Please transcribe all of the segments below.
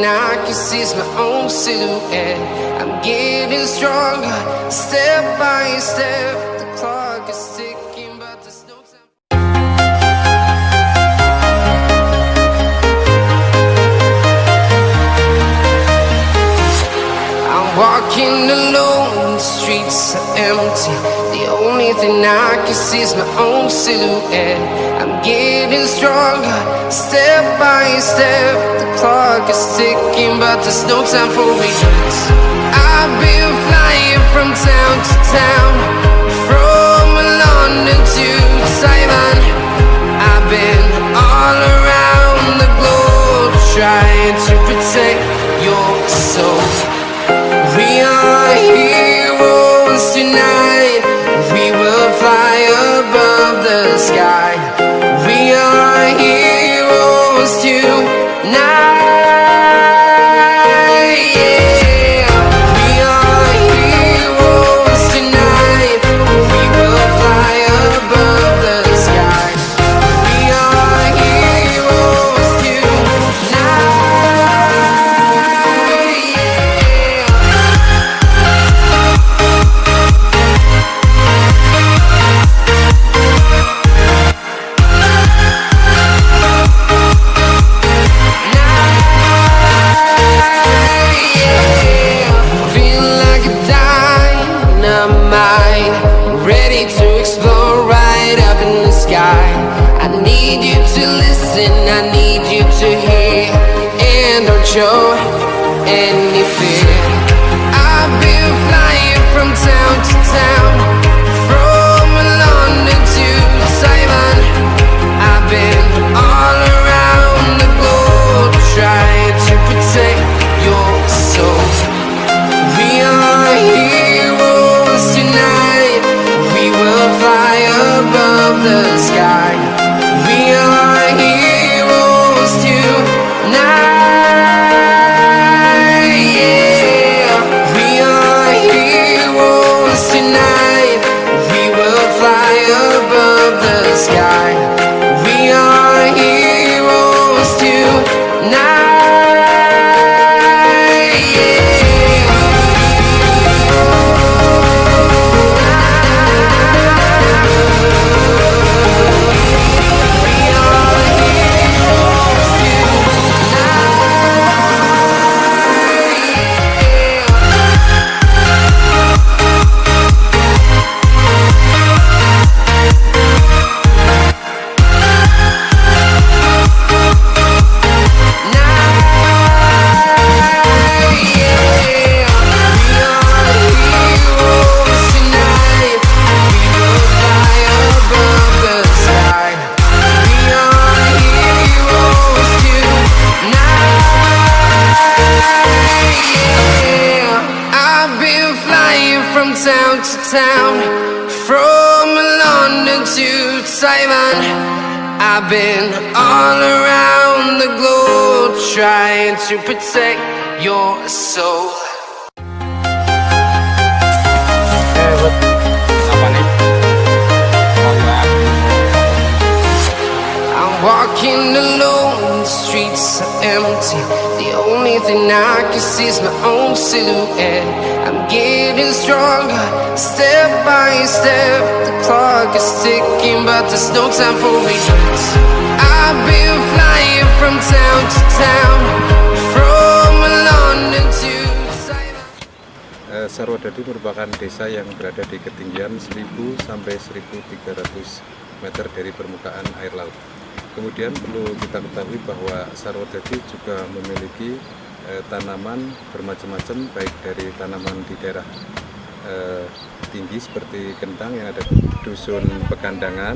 thing I can see is my own silhouette. I'm getting stronger, step by step. The clock is ticking, but there's no time. I'm walking alone, the streets are empty. The only thing I can see is my own silhouette. I'm getting stronger, step by step. The clock is ticking, but there's no time for regrets. I've been flying from town to town, from London to Taiwan. I've been all around the globe, trying to protect your soul. We are heroes tonight. We will fly above the sky. We are heroes tonight. Yeah. We are heroes tonight. We will fly above the sky. We are heroes tonight. Ready to explore right up in the sky. I need you to listen, I need you to hear, and don't show any fear. I've been flying from town to town, from London to Taiwan. I've been all around the globe, trying to protect your soul. We are heroes tonight. We will fly above the sky. We are heroes tonight. Yeah. We are heroes tonight. We will fly above the sky. We are heroes tonight. Town to town, from London to Taiwan. I've been all around the globe, trying to protect your soul. I'm walking alone, the streets are empty. The only thing I can see is my own silhouette. I'm getting stronger, step by step. The clock is ticking, but there's no time for regrets. I've been flying from town to town, from London to Taiwan. Sarwadadi merupakan desa yang berada di ketinggian 1000 sampai 1300 meter dari permukaan air laut. Kemudian perlu kita ketahui bahwa Sarwadadi juga memiliki tanaman bermacam-macam, baik dari tanaman di daerah tinggi seperti kentang yang ada di dusun Pekandangan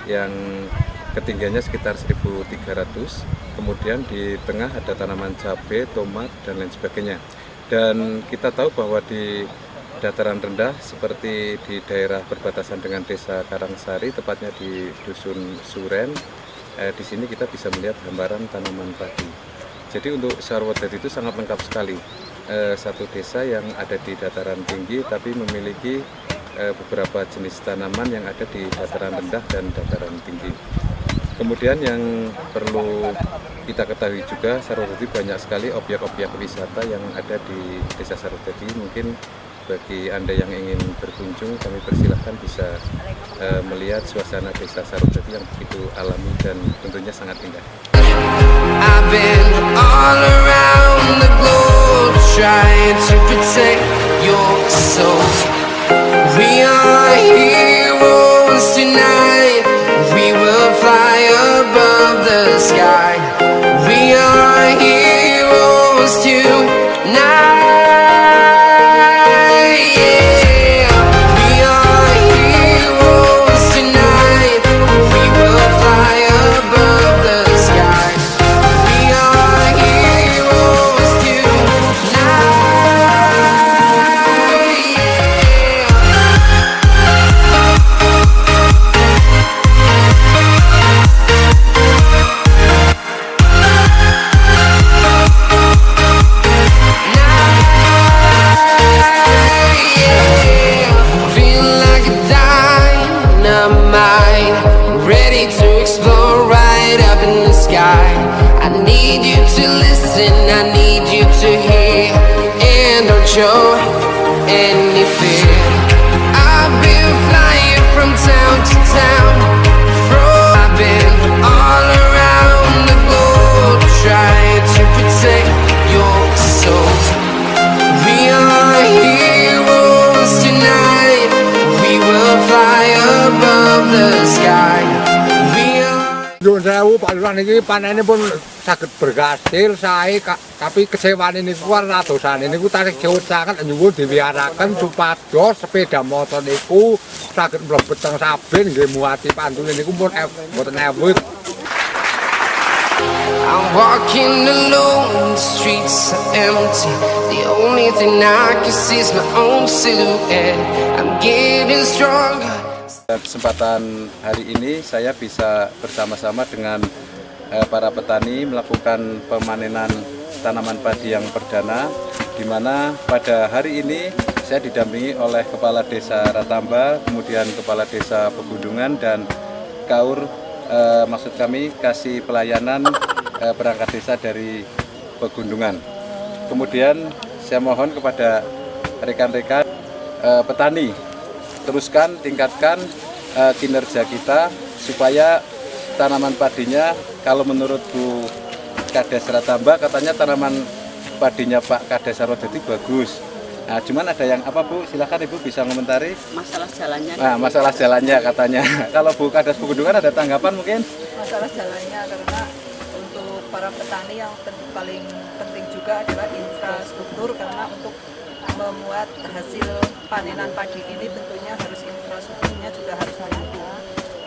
yang ketinggiannya sekitar 1300, kemudian di tengah ada tanaman cabai, tomat, dan lain sebagainya. Dan kita tahu bahwa di dataran rendah seperti di daerah perbatasan dengan desa Karangsari, tepatnya di dusun Suren, di sini kita bisa melihat gambaran tanaman padi. Jadi untuk Sarwadadi itu sangat lengkap sekali, satu desa yang ada di dataran tinggi tapi memiliki beberapa jenis tanaman yang ada di dataran rendah dan dataran tinggi. Kemudian yang perlu kita ketahui juga, Sarwodadi banyak sekali objek-objek wisata yang ada di Desa Sarwodadi. Mungkin bagi Anda yang ingin berkunjung, kami persilahkan bisa melihat suasana Desa Sarwodadi yang begitu alami dan tentunya sangat indah. I've been all around the globe trying to protect your soul. We are heroes tonight. We will fly above the sky. We are heroes tonight. Yeah. We are heroes tonight. We will fly above the sky. We are heroes tonight. Feel like a dynamite, ready to explode right up in the sky. I need you to listen, I need you to hear, and don't show any fear. I've been flying from town to town, I've been all around the globe trying to protect your soul. We are heroes tonight. We will fly above the sky. We are. Nyuwun sewu Pak Lurah niki panene pun saged berhasil sae tapi kecewane niku radosane niku tarik diucaken nyuwun diwiaraken supados sepeda motor niku saged mlebet teng Saben nggih muati pantune niku pun mboten ewit. I'm walking alone, the streets are empty. The only thing I can see is my own silhouette. I'm getting stronger. Kesempatan hari ini saya bisa bersama-sama dengan para petani melakukan pemanenan tanaman padi yang perdana, di mana pada hari ini saya didampingi oleh Kepala Desa Ratamba, kemudian Kepala Desa Pegundungan dan Kaur, maksud kami kasih pelayanan perangkat desa dari Pegundungan. Kemudian saya mohon kepada rekan-rekan petani, teruskan tingkatkan kinerja kita supaya tanaman padinya, kalau menurut Bu Kades Ratamba katanya tanaman padinya Pak Kades Sarwodadi bagus. Nah, cuman ada yang apa Bu? Silakan Ibu bisa komentari. Masalah jalannya. Nah, masalah jalannya katanya. Kalau Bu Kades Pegundungan ada tanggapan mungkin? Masalah jalannya karena untuk para petani yang paling penting juga adalah infrastruktur, karena untuk memuat hasil panenan padi ini tentunya harus infrastrukturnya juga harus mendukung.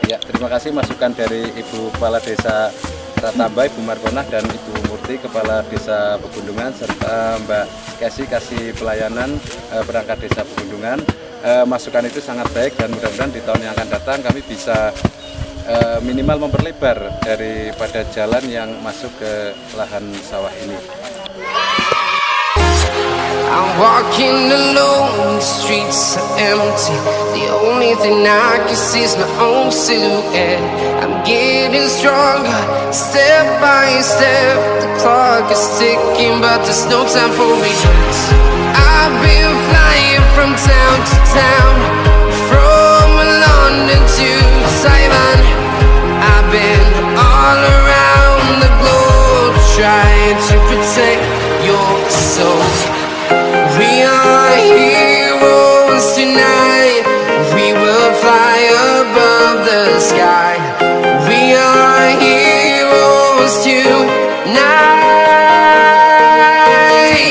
Ya, terima kasih masukan dari Ibu Kepala Desa Ratamba, Ibu Markonah, dan Ibu Murti, Kepala Desa Pegundungan, serta Mbak kasih pelayanan perangkat desa Pegundungan. Masukan itu sangat baik dan mudah-mudahan di tahun yang akan datang kami bisa minimal memperlebar daripada jalan yang masuk ke lahan sawah ini. I'm walking alone, the streets are empty. The only thing I can see is my own silhouette. I'm getting stronger, step by step. The clock is ticking, but there's no time for regrets. I've been flying from town to town, from London to Taiwan. I've been all around the globe trying to protect your soul. We are heroes tonight. We will fly above the sky. We are heroes tonight.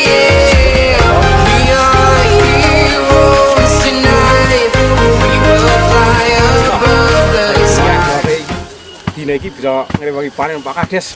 Yeah. We are heroes tonight. We will fly above the sky. Dina iki bisa ngrewangi panen Pak Kades.